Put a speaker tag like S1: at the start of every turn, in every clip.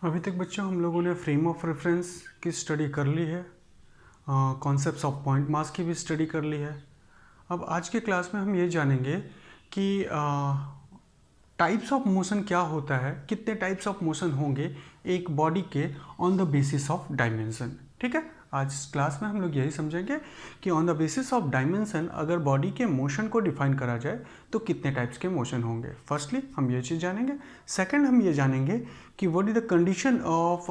S1: अभी तक बच्चों हम लोगों ने फ्रेम ऑफ रेफरेंस की स्टडी कर ली है, कॉन्सेप्ट्स ऑफ पॉइंट मास की भी स्टडी कर ली है। अब आज के क्लास में हम ये जानेंगे कि टाइप्स ऑफ मोशन क्या होता है, कितने टाइप्स ऑफ मोशन होंगे एक बॉडी के on the basis of dimension. ठीक है, आज इस क्लास में हम लोग यही समझेंगे कि on the basis of dimension अगर बॉडी के मोशन को डिफाइन करा जाए तो कितने टाइप्स के मोशन होंगे। फर्स्टली हम ये चीज़ जानेंगे। सेकंड हम ये जानेंगे कि what is the condition of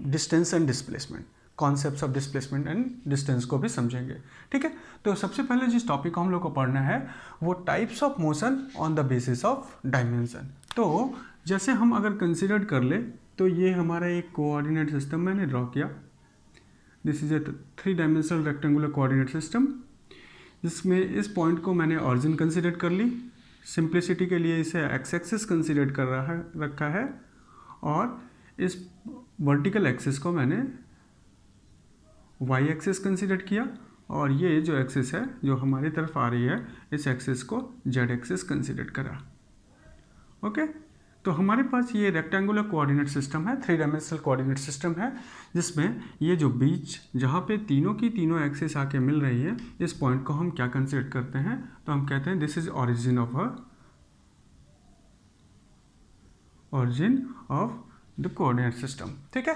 S1: distance and displacement, concepts of displacement and distance को भी समझेंगे। ठीक है, तो सबसे पहले जिस टॉपिक को हम लोग को पढ़ना है वो types of motion on the basis of dimension. तो जैसे हम अगर कंसिडर कर ले तो ये हमारा एक कोऑर्डिनेट सिस्टम मैंने ड्रॉ किया। This is a 3 dimensional rectangular coordinate system, जिसमें इस पॉइंट को मैंने ऑरिजिन कंसिडर कर ली। सिंप्लिसिटी के लिए इसे एक्स एक्सिस कंसिडर कर रखा है और इस वर्टिकल एक्सिस को मैंने वाई एक्सिस कंसिडर किया और ये जो एक्सिस है जो हमारी तरफ आ रही है इस एक्सिस को जेड एक्सिस कंसिडर करा। ओके, तो हमारे पास ये रेक्टेंगुलर कोऑर्डिनेट सिस्टम है, 3 डायमेंशनल कोऑर्डिनेट सिस्टम है, जिसमें ये जो बीच जहाँ पे तीनों की तीनों एक्सिस आके मिल रही है इस पॉइंट को हम क्या कंसिडर करते हैं, तो हम कहते हैं this is origin of the coordinate system. ठीक है,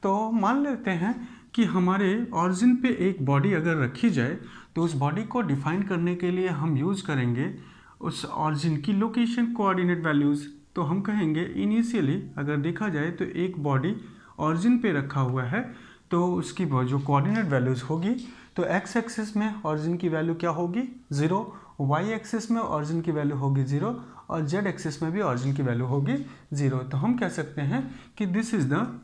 S1: तो मान लेते हैं कि हमारे ऑरिजिन पे एक बॉडी अगर रखी जाए तो उस बॉडी को डिफाइन करने के लिए हम यूज़ करेंगे उस ऑरिजिन की लोकेशन कोऑर्डिनेट वैल्यूज़। तो हम कहेंगे इनिशियली अगर देखा जाए तो एक बॉडी ऑरिजिन पे रखा हुआ है तो उसकी जो कोऑर्डिनेट वैल्यूज़ होगी तो एक्स एक्सिस में ऑरिजिन की वैल्यू क्या होगी 0, वाई एक्सिस में ऑरिजिन की वैल्यू होगी 0 और जेड एक्सिस में भी ऑरिजिन की वैल्यू होगी 0। तो हम कह सकते हैं कि this is the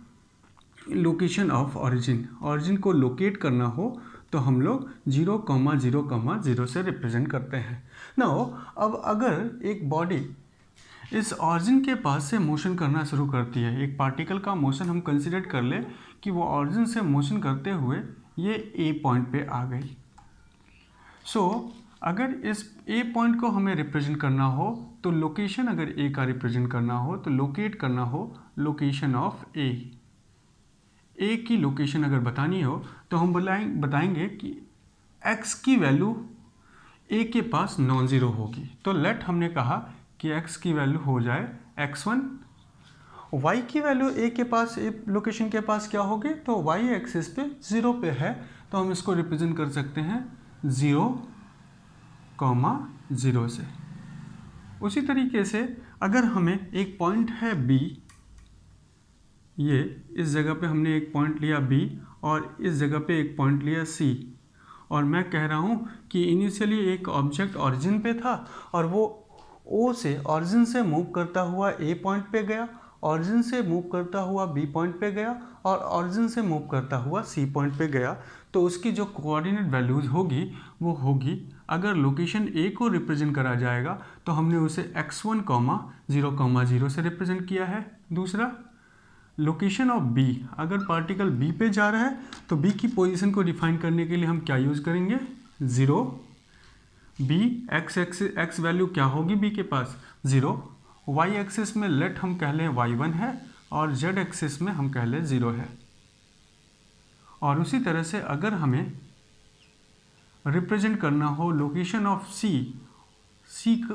S1: location of origin. Origin को लोकेट करना हो तो हम लोग 0,0,0 से रिप्रेजेंट करते हैं। नाउ अब अगर एक बॉडी इस ऑरिजिन के पास से मोशन करना शुरू करती है, एक पार्टिकल का मोशन हम कंसिडर कर ले कि वो ऑरिजिन से मोशन करते हुए ये ए पॉइंट पे आ गई। सो अगर इस ए पॉइंट को हमें रिप्रेजेंट करना हो तो लोकेशन, अगर ए का रिप्रेजेंट करना हो तो लोकेट करना हो लोकेशन ऑफ ए की लोकेशन अगर बतानी हो तो हम बताएंगे कि x की वैल्यू a के पास नॉन ज़ीरो होगी। तो लेट हमने कहा कि x की वैल्यू हो जाए x1, y की वैल्यू a के पास लोकेशन के पास क्या होगी तो y एक्सिस पे 0 पे है, तो हम इसको रिप्रेजेंट कर सकते हैं 0,0 से। उसी तरीके से अगर हमें एक पॉइंट है b, ये इस जगह पे हमने एक पॉइंट लिया B और इस जगह पे एक पॉइंट लिया C, और मैं कह रहा हूँ कि इनिशियली एक ऑब्जेक्ट ऑरिजिन पे था और वो O से ऑरिजिन से मूव करता हुआ A पॉइंट पे गया, ऑरिजिन से मूव करता हुआ B पॉइंट पे गया और ऑरिजिन से मूव करता हुआ C पॉइंट पे गया। तो उसकी जो कोऑर्डिनेट वैल्यूज़ होगी वो होगी, अगर लोकेशन A को रिप्रेजेंट करा जाएगा तो हमने उसे x1, 0,0 से रिप्रेजेंट किया है। दूसरा लोकेशन ऑफ B, अगर पार्टिकल B पे जा रहा है तो B की पोजीशन को डिफाइन करने के लिए हम क्या यूज़ करेंगे 0, B x वैल्यू क्या होगी B के पास 0, y एक्सिस में लेट हम कह लें y1 है और z एक्सिस में हम कह लें 0 है। और उसी तरह से अगर हमें रिप्रेजेंट करना हो लोकेशन ऑफ C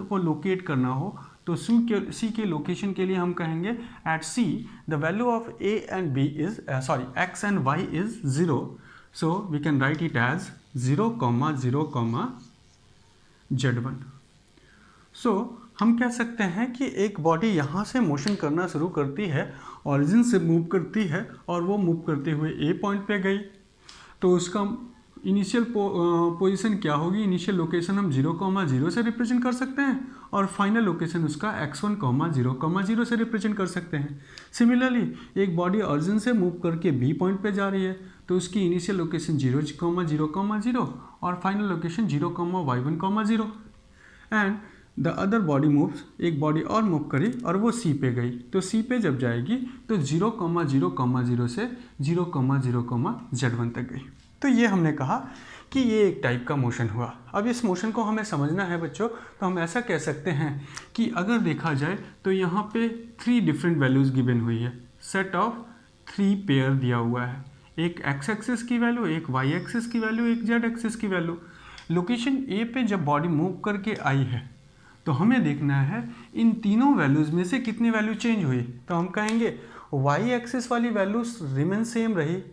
S1: को लोकेट करना हो तो C के लोकेशन के लिए हम कहेंगे at C the value of A and B is x and y is 0, so we can write it as 0,0, Z1। सो हम कह सकते हैं कि एक बॉडी यहाँ से मोशन करना शुरू करती है, ऑरिजिन से मूव करती है और वो मूव करते हुए A पॉइंट पे गई, तो उसका इनिशियल पोजीशन क्या होगी, इनिशियल लोकेशन हम 0,0 से रिप्रेजेंट कर सकते हैं और फाइनल लोकेशन उसका x1, 0,0 से रिप्रेजेंट कर सकते हैं। सिमिलरली एक बॉडी ऑरिजिन से मूव करके B पॉइंट पे जा रही है तो उसकी इनिशियल लोकेशन 0,0,0 और final location 0,y1,0 and the other body moves, एक बॉडी और मूव करी और वो C पे गई, तो C पे जब जाएगी तो 0,0,0 से 0,0, Z1 तक गई। तो ये हमने कहा कि ये एक टाइप का मोशन हुआ। अब इस मोशन को हमें समझना है बच्चों, तो हम ऐसा कह सकते हैं कि अगर देखा जाए तो यहाँ पे 3 डिफरेंट वैल्यूज़ गिवन हुई है, सेट ऑफ 3 पेयर दिया हुआ है, एक एक्स एक्सिस की वैल्यू, एक वाई एक्सिस की वैल्यू, एक जेड एक्सिस की वैल्यू। लोकेशन ए पे जब बॉडी मूव करके आई है तो हमें देखना है इन तीनों वैल्यूज़ में से कितनी वैल्यू चेंज हुई। तो हम कहेंगे वाई एक्सिस वाली वैल्यू रिमेन सेम रही,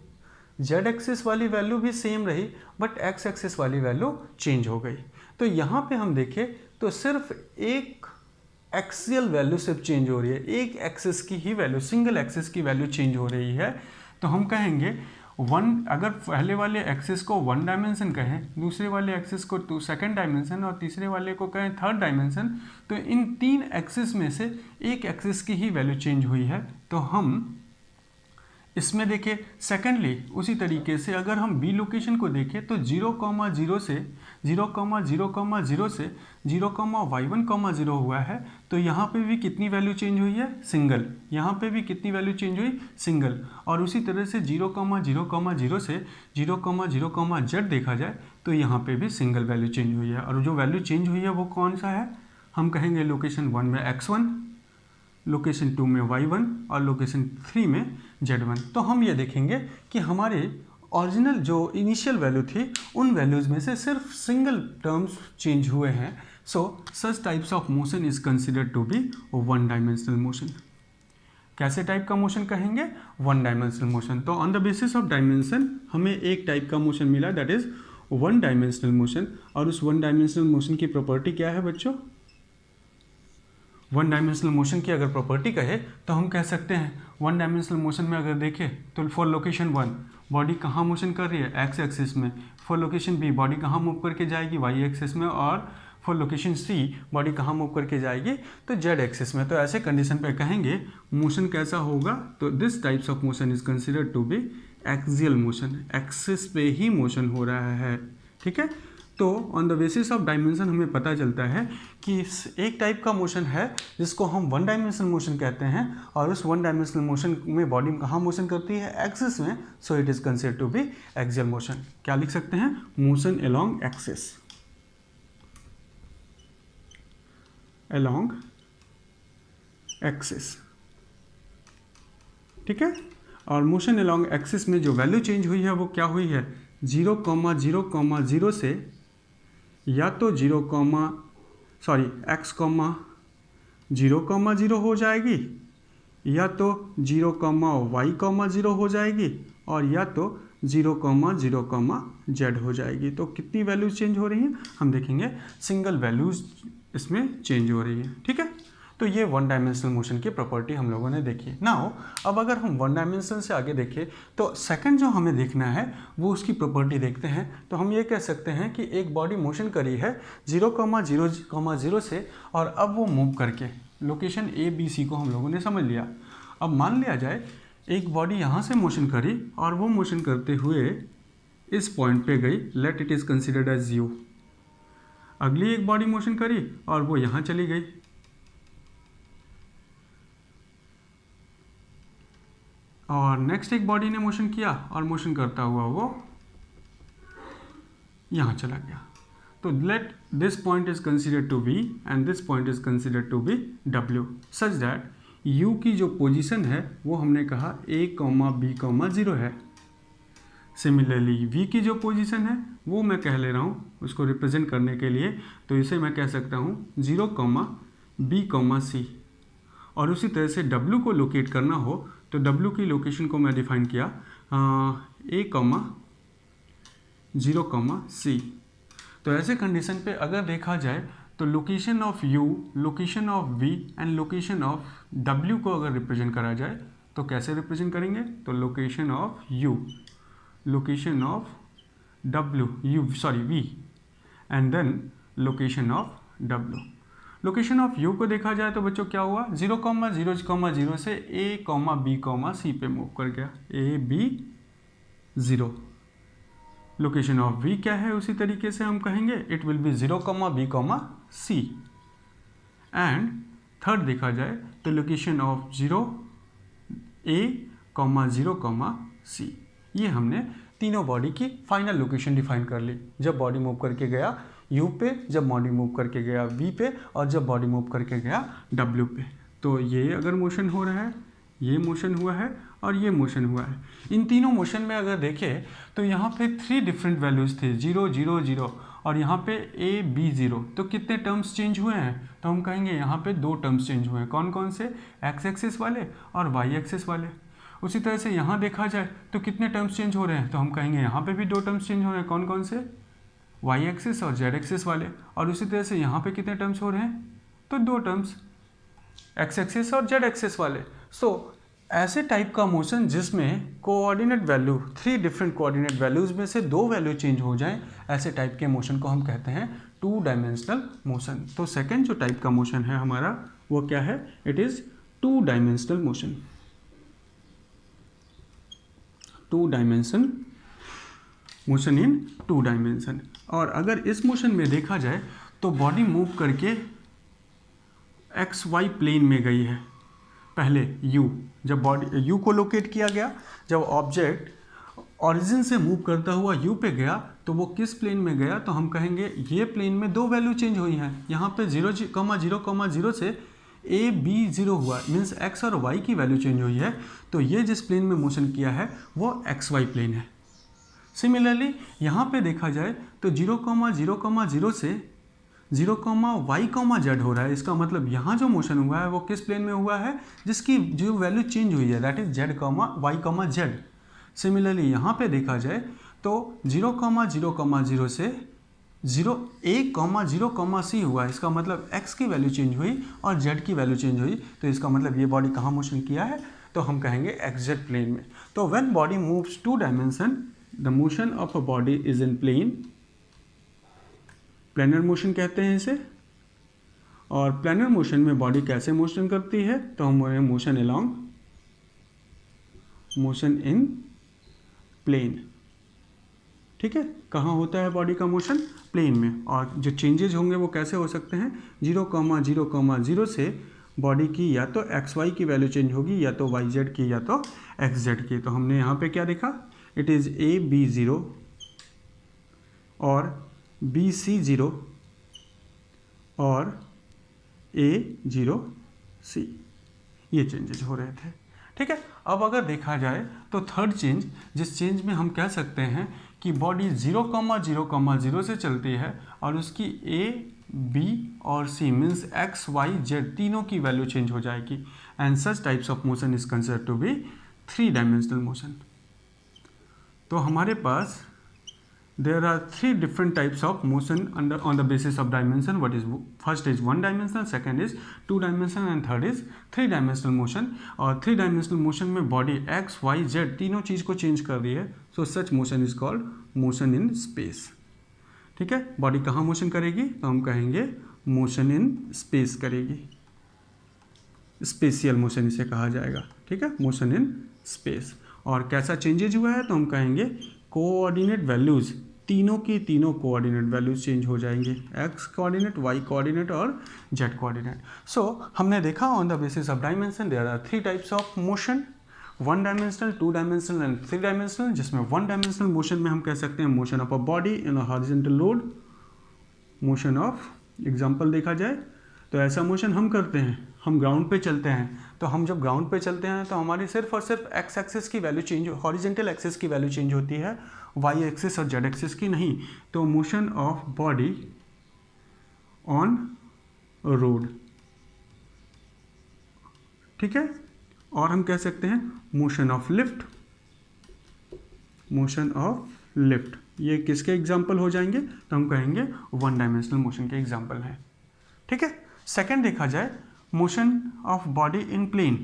S1: जेड एक्सिस वाली वैल्यू भी सेम रही, बट एक्स एक्सिस वाली वैल्यू चेंज हो गई। तो यहाँ पे हम देखें तो सिर्फ एक एक्सियल वैल्यू सिर्फ चेंज हो रही है, एक एक्सिस की ही वैल्यू, सिंगल एक्सिस की वैल्यू चेंज हो रही है। तो हम कहेंगे अगर पहले वाले एक्सिस को 1 डायमेंशन कहें, दूसरे वाले एक्सिस को 2 सेकेंड डायमेंशन और तीसरे वाले को कहें 3rd डायमेंशन, तो इन 3 एक्सिस में से एक एक्सिस की ही वैल्यू चेंज हुई है। तो हम इसमें देखें सेकेंडली उसी तरीके से अगर हम बी लोकेशन को देखें तो 0,0 से 0,0,0 से 0,y1,0 हुआ है। तो यहाँ पे भी कितनी वैल्यू चेंज हुई है, सिंगल। यहाँ पे भी कितनी वैल्यू चेंज हुई, सिंगल। और उसी तरह से 0,0,0 से 0,0,z देखा जाए तो यहाँ पे भी सिंगल वैल्यू चेंज हुई है। और जो वैल्यू चेंज हुई है वो कौन सा है, हम कहेंगे लोकेशन 1 में x1, लोकेशन 2 में y1 और लोकेशन 3 में z1। तो हम ये देखेंगे कि हमारे ओरिजिनल जो इनिशियल वैल्यू थी उन वैल्यूज़ में से सिर्फ सिंगल टर्म्स चेंज हुए हैं। So such types of motion is considered to be 1 dimensional motion. कैसे टाइप का मोशन कहेंगे, 1 डायमेंशनल मोशन। तो on the basis of dimension हमें एक टाइप का मोशन मिला, दैट इज 1 डायमेंशनल मोशन। और उस 1 डायमेंशनल मोशन की प्रॉपर्टी क्या है बच्चों, 1 डायमेंशनल मोशन की अगर प्रॉपर्टी कहे तो हम कह सकते हैं 1 डायमेंशनल मोशन में अगर देखें तो फॉर लोकेशन 1 बॉडी कहाँ मोशन कर रही है, एक्स एक्सिस में। फॉर लोकेशन बी बॉडी कहाँ मूव करके जाएगी, वाई एक्सिस में। और फॉर लोकेशन सी बॉडी कहाँ मूव करके जाएगी, तो जेड एक्सिस में। तो ऐसे कंडीशन पे कहेंगे मोशन कैसा होगा, तो this types of motion is considered to be axial motion, axis पे ही मोशन हो रहा है। ठीक है, तो on the basis of dimension हमें पता चलता है कि एक टाइप का मोशन है जिसको हम 1 डायमेंशनल मोशन कहते हैं, और उस 1 डायमेंशनल मोशन में बॉडी कहाँ मोशन करती है, एक्सिस में। So it is considered to be axial motion. क्या लिख सकते हैं, motion along axis, along axis. ठीक है, और मोशन अलोंग एक्सिस में जो वैल्यू चेंज हुई है वो क्या हुई है, 0,0,0 से या तो x, 0,0 हो जाएगी, या तो 0,y,0 हो जाएगी, और या तो 0,0,z हो जाएगी। तो कितनी वैल्यूज चेंज हो रही हैं, हम देखेंगे सिंगल वैल्यूज इसमें चेंज हो रही है। ठीक है, तो ये 1 डायमेंशनल मोशन की प्रॉपर्टी हम लोगों ने देखी। नाउ अब अगर हम 1 डायमेंशन से आगे देखें तो सेकंड जो हमें देखना है वो उसकी प्रॉपर्टी देखते हैं। तो हम ये कह सकते हैं कि एक बॉडी मोशन करी है 0,0,0 से, और अब वो मूव करके लोकेशन ए बी सी को हम लोगों ने समझ लिया। अब मान लिया जाए एक बॉडी यहाँ से मोशन करी और वो मोशन करते हुए इस पॉइंट पे गई, let it is considered as U. अगली एक बॉडी मोशन करी और वो यहाँ चली गई, और नेक्स्ट एक बॉडी ने मोशन किया और मोशन करता हुआ वो यहाँ चला गया। तो let this point is considered to be and this point is considered to be W, such that U की जो पोजीशन है वो हमने कहा A, B, 0 है। सिमिलरली V की जो पोजीशन है वो मैं कह ले रहा हूँ उसको रिप्रेजेंट करने के लिए, तो इसे मैं कह सकता हूँ 0, B, C। और उसी तरह से W को लोकेट करना हो तो W की लोकेशन को मैं डिफाइन किया A, 0, C। तो ऐसे कंडीशन पे अगर देखा जाए तो location of U, location of V and location of W को अगर रिप्रेजेंट करा जाए तो कैसे रिप्रेजेंट करेंगे, तो location of U, location of V and then location of W। Location of U को देखा जाए तो बच्चों क्या हुआ, 0,0,0 से A, B, C पे मूव कर गया, A, B, 0। Location of V क्या है, उसी तरीके से हम कहेंगे it will be 0, B, C। And third देखा जाए तो लोकेशन ऑफ A, 0, C। ये हमने तीनों बॉडी की फाइनल लोकेशन डिफाइन कर ली। जब बॉडी मूव करके गया U पे, जब बॉडी मूव करके गया V पे, और जब बॉडी मूव करके गया W पे। तो ये अगर मोशन हो रहा है, ये मोशन हुआ है और ये मोशन हुआ है। इन तीनों मोशन में अगर देखें तो यहाँ पे 3 डिफरेंट वैल्यूज़ थे, 0 0 0 और यहाँ पे A B 0। तो कितने टर्म्स चेंज हुए हैं? तो हम कहेंगे यहाँ पे 2 टर्म्स चेंज हुए हैं। कौन कौन से? एक्स एक्सिस वाले और वाई एक्सिस वाले। उसी तरह से यहाँ देखा जाए तो कितने टर्म्स चेंज हो रहे हैं? तो हम कहेंगे यहाँ पे भी 2 टर्म्स चेंज हो रहे हैं। कौन कौन से? वाई एक्सिस और जेड एक्सिस वाले। और उसी तरह से यहाँ पे कितने टर्म्स हो रहे हैं? तो 2 टर्म्स, एक्स एक्सिस और जेड एक्सिस वाले। सो ऐसे टाइप का मोशन जिसमें coordinate value, 3 different coordinate values में से 2 वैल्यू चेंज हो जाए, ऐसे टाइप के मोशन को हम कहते हैं 2 डायमेंशनल मोशन। तो सेकंड जो टाइप का मोशन है हमारा वो क्या है? It is 2 dimensional motion. 2 dimension motion in 2 dimension. और अगर इस मोशन में देखा जाए तो बॉडी मूव करके एक्स वाई प्लेन में गई है। पहले U, जब बॉडी U को लोकेट किया गया, जब ऑब्जेक्ट ऑरिजिन से मूव करता हुआ U पे गया तो वो किस प्लेन में गया? तो हम कहेंगे ये प्लेन में 2 वैल्यू चेंज हुई हैं। यहाँ पे 0 0 से A B 0 हुआ, मीन्स x और y की वैल्यू चेंज हुई है। तो ये जिस प्लेन में मोशन किया है वो XY प्लेन है। सिमिलरली यहाँ पे देखा जाए तो 0 0 0 से 0 y z हो रहा है। इसका मतलब यहाँ जो मोशन हुआ है वो किस प्लेन में हुआ है? जिसकी जो वैल्यू चेंज हुई है, that is z y z। Similarly यहाँ पे देखा जाए तो 0 0 0 से 0 a 0 c हुआ है। इसका मतलब x की वैल्यू चेंज हुई और z की वैल्यू चेंज हुई। तो इसका मतलब ये बॉडी कहाँ मोशन किया है? तो हम कहेंगे xz प्लेन में। तो when body moves 2 dimension, the motion of a body is in plane. Planar motion कहते हैं इसे। और प्लेनर मोशन में बॉडी कैसे मोशन करती है? तो हम बोलेंगे motion along, motion in plane. ठीक है, कहाँ होता है बॉडी का मोशन? प्लेन में। और जो चेंजेज होंगे वो कैसे हो सकते हैं? 0 0 0 से बॉडी की या तो एक्स वाई की वैल्यू चेंज होगी, या तो वाई जेड की, या तो एक्स जेड की। तो हमने यहाँ पे क्या देखा? इट इज़ ए बी 0 और बी सी 0 और ए 0 सी, ये चेंजेज हो रहे थे। ठीक है, अब अगर देखा जाए तो थर्ड चेंज, जिस चेंज में हम कह सकते हैं कि बॉडी 0 0 0 से चलती है और उसकी ए बी और C means x y z तीनों की वैल्यू चेंज हो जाएगी। And such types of motion is considered to be 3 dimensional motion. तो हमारे पास there are 3 different types of motion on the basis of dimension. What is first is 1 dimensional, second is 2 dimensional and third is 3 dimensional motion. और 3 dimensional motion में body x y z तीनों चीज़ को change कर रही है। So such motion is called motion in space. ठीक है, body कहाँ मोशन करेगी? तो हम कहेंगे मोशन इन स्पेस करेगी। स्पेशियल मोशन इसे कहा जाएगा। ठीक है, मोशन इन स्पेस। और कैसा चेंजेज हुआ है? तो हम कहेंगे कोऑर्डिनेट वैल्यूज़, तीनों की तीनों कोऑर्डिनेट वैल्यूज चेंज हो जाएंगे, एक्स कोऑर्डिनेट, वाई कोऑर्डिनेट और जेड कोऑर्डिनेट। सो हमने देखा on the basis of dimension there are 3 types of motion, 1 dimensional, 2 dimensional and 3 dimensional. जिसमें 1 डायमेंशनल मोशन में हम कह सकते हैं motion of a body in a horizontal load, motion of, example देखा जाए तो ऐसा मोशन हम करते हैं, हम ग्राउंड पे चलते हैं। तो हम जब ग्राउंड पे चलते हैं तो हमारी सिर्फ और सिर्फ एक्स एक्सिस की वैल्यू चेंज, हॉरिजॉन्टल एक्सिस की वैल्यू चेंज होती है, वाई एक्सिस और जेड एक्सिस की नहीं। तो motion of body on road, ठीक है। और हम कह सकते हैं motion of lift, motion of lift, ये किसके एग्जाम्पल हो जाएंगे? तो हम कहेंगे 1 डायमेंशनल मोशन के एग्जाम्पल हैं। ठीक है, सेकेंड देखा जाए motion of body in plane,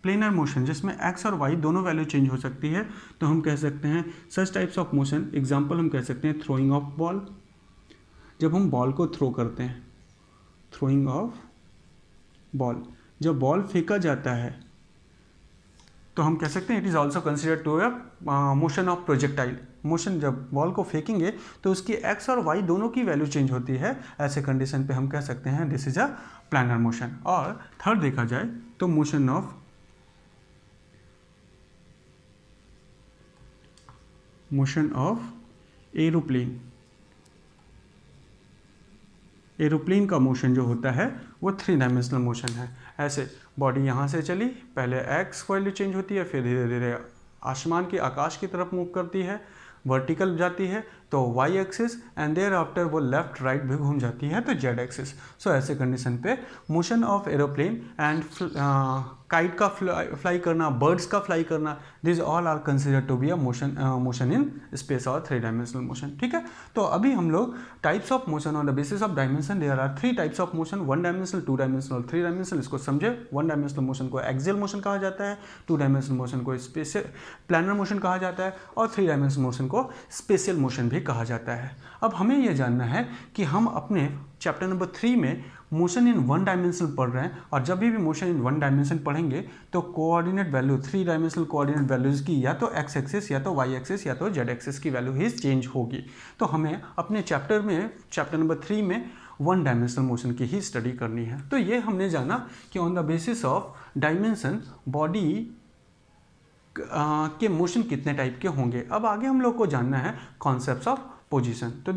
S1: planar motion जिसमें एक्स और वाई दोनों वैल्यू चेंज हो सकती है। तो हम कह सकते हैं such types of motion, example हम कह सकते हैं थ्रोइंग ऑफ बॉल, जब हम बॉल को थ्रो करते हैं, थ्रोइंग ऑफ बॉल, जब बॉल फेंका जाता है तो हम कह सकते हैं it is also considered to a motion of projectile. Motion जब बॉल को फेंकेंगे तो उसकी एक्स और वाई दोनों की वैल्यू चेंज होती है, ऐसे कंडीशन पे हम कह सकते हैं this is a planar motion. और थर्ड देखा जाए तो motion of motion of aeroplane. Aeroplane का मोशन जो होता है वो 3 डायमेंशनल मोशन है। ऐसे बॉडी यहाँ से चली, पहले एक्स वैल्यू चेंज होती है, फिर धीरे धीरे आसमान की आकाश की तरफ मूव करती है, वर्टिकल जाती है तो y axis, and there after वो लेफ्ट राइट भी घूम जाती है तो जेड एक्सिस। सो ऐसे कंडीशन पे motion of aeroplane and kite का फ्लाई करना, बर्ड्स का फ्लाई करना, this all are considered to be a motion in space और 3 डायमेंशनल मोशन। ठीक है, तो अभी हम लोग types of motion on the basis of dimension, there are 3 types of motion, 1 dimensional, 2 dimensional और 3 डायमेंशनल। इसको समझे। 1 डायमेंशनल मोशन को एक्सियल मोशन कहा जाता है, 2 डायमेंशनल मोशन को स्पेशियल प्लानर मोशन कहा जाता है, और 3 डायमेंशनल मोशन को स्पेशियल मोशन भी कहा जाता है। अब हमें यह जानना है कि हम अपने चैप्टर नंबर 3 में मोशन इन 1 डायमेंशन पढ़ रहे हैं, और जब भी मोशन इन 1 डायमेंशन पढ़ेंगे तो coordinate value 3 dimensional coordinate values की या तो एक्स एक्सिस या तो वाई एक्सिस या तो जेड एक्सिस की वैल्यू ही चेंज होगी। तो हमें अपने चैप्टर नंबर 3 में 1 डायमेंशनल मोशन की ही स्टडी करनी है। तो ये हमने जाना कि on the basis of dimension body के मोशन कितने टाइप के होंगे। अब आगे हम लोग को जानना है कॉन्सेप्ट्स ऑफ पोजीशन। तो